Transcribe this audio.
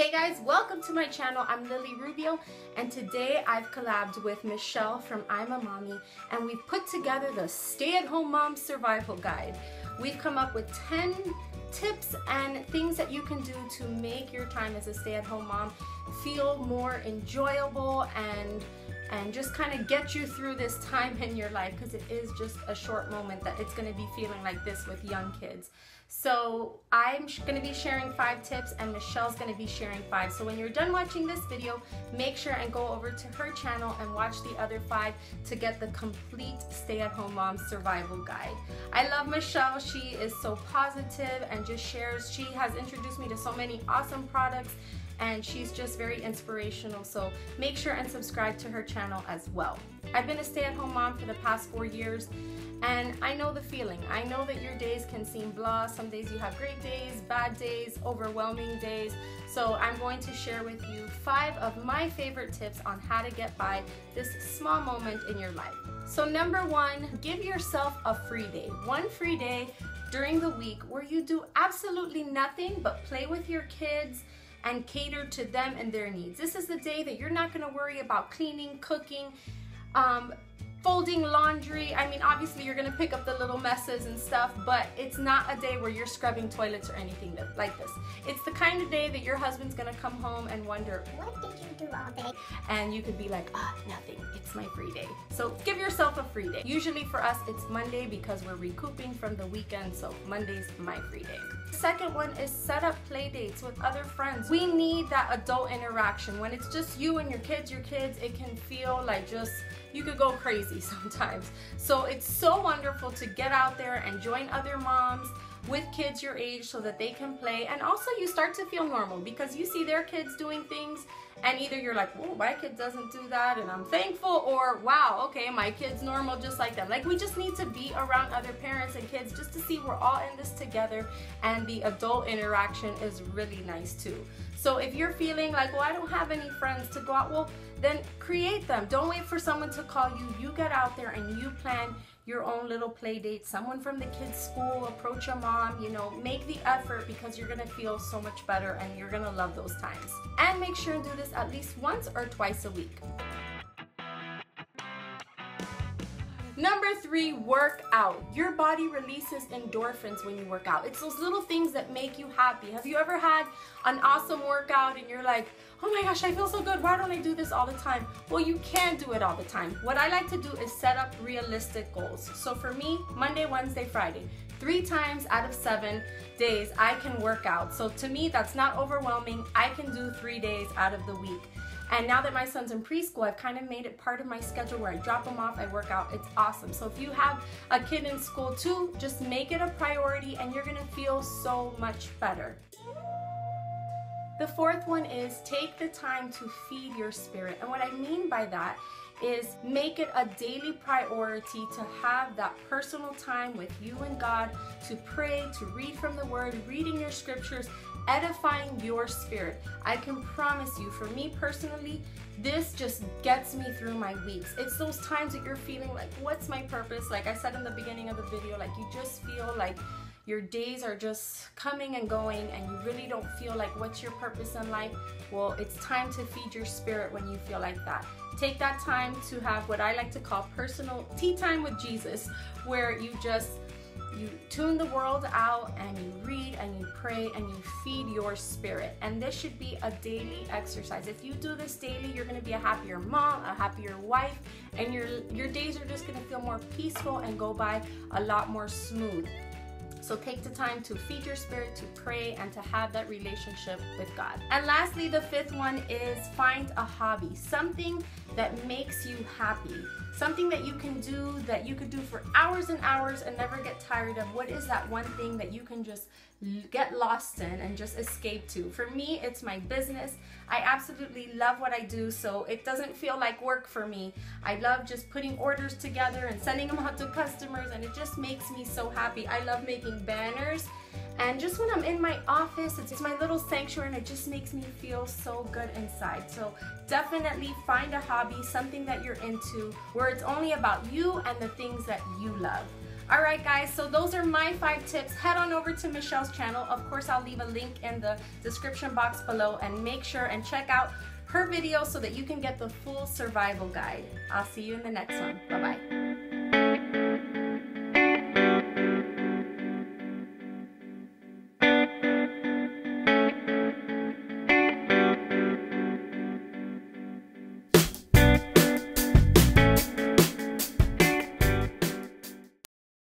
Hey guys, welcome to my channel. I'm Rubio, and today I've collabed with Michelle from ImAMommy, and we've put together the stay-at-home mom survival guide. We've come up with 10 tips and things that you can do to make your time as a stay-at-home mom feel more enjoyable and just kind of get you through this time in your life, because it is just a short moment that it's going to be feeling like this with young kids. So I'm going to be sharing 5 tips and Michelle's going to be sharing 5. So when you're done watching this video, make sure and go over to her channel and watch the other 5 to get the complete stay-at-home mom survival guide. I love Michelle. She is so positive and just shares. She has introduced me to so many awesome products, and she's just very inspirational, so make sure and subscribe to her channel as well. I've been a stay-at-home mom for the past 4 years, and I know the feeling. I know that your days can seem blah. Some days you have great days, bad days, overwhelming days. So I'm going to share with you 5 of my favorite tips on how to get by this small moment in your life. So number 1, give yourself a free day. One free day during the week where you do absolutely nothing but play with your kids and cater to them and their needs. This is the day that you're not going to worry about cleaning, cooking, folding laundry. I mean, obviously you're gonna pick up the little messes and stuff, but it's not a day where you're scrubbing toilets or anything like this. It's the kind of day that your husband's gonna come home and wonder, what did you do all day? And you could be like, nothing, it's my free day. So give yourself a free day. Usually for us, it's Monday because we're recouping from the weekend, so Monday's my free day. The second one is set up play dates with other friends. We need that adult interaction. When it's just you and your kids, it can feel like just, you could go crazy sometimes. So it's so wonderful to get out there and join other moms with kids your age so that they can play, and also you start to feel normal because you see their kids doing things, and either you're like, oh, my kid doesn't do that and I'm thankful, or wow, okay, my kid's normal just like them. Like, we just need to be around other parents and kids just to see we're all in this together, and the adult interaction is really nice too. So if you're feeling like, well, I don't have any friends to go out, well, then create them. Don't wait for someone to call you. You get out there and you plan your own little play date. Someone from the kids' school, approach a mom, you know, make the effort, because you're gonna feel so much better and you're gonna love those times. And make sure and do this at least once or twice a week. Number 3, work out. Your body releases endorphins when you work out. It's those little things that make you happy. Have you ever had an awesome workout and you're like, oh my gosh, I feel so good, why don't I do this all the time? Well, you can't do it all the time. What I like to do is set up realistic goals. So for me, Monday, Wednesday, Friday, 3 times out of 7 days I can work out. So to me, that's not overwhelming. I can do 3 days out of the week. And now that my son's in preschool, I've kind of made it part of my schedule where I drop him off, I work out. It's awesome. So if you have a kid in school too, just make it a priority and you're gonna feel so much better. The 4th one is take the time to feed your spirit. And what I mean by that is make it a daily priority to have that personal time with you and God, to pray, to read from the Word, reading your scriptures, edifying your spirit. I can promise you, for me personally, this just gets me through my weeks. It's those times that you're feeling like, what's my purpose? Like I said in the beginning of the video, like you just feel like your days are just coming and going and you really don't feel like what's your purpose in life. Well, it's time to feed your spirit when you feel like that. Take that time to have what I like to call personal tea time with Jesus, where you tune the world out and you read and you pray and you feed your spirit. And this should be a daily exercise. If you do this daily, you're gonna be a happier mom, a happier wife, and your days are just gonna feel more peaceful and go by a lot more smooth. So take the time to feed your spirit, to pray, and to have that relationship with God. And lastly, the 5th one is find a hobby, something that makes you happy, something that you can do, that you could do for hours and hours and never get tired of. What is that one thing that you can just get lost in and just escape to? For me, it's my business. I absolutely love what I do, so it doesn't feel like work for me. I love just putting orders together and sending them out to customers, and it just makes me so happy. I love making banners, and just when I'm in my office, it's my little sanctuary, and it just makes me feel so good inside. So definitely find a hobby, something that you're into, where it's only about you and the things that you love. All right, guys, so those are my 5 tips. Head on over to Michelle's channel. Of course, I'll leave a link in the description box below, and make sure and check out her video so that you can get the full survival guide. I'll see you in the next one. Bye-bye.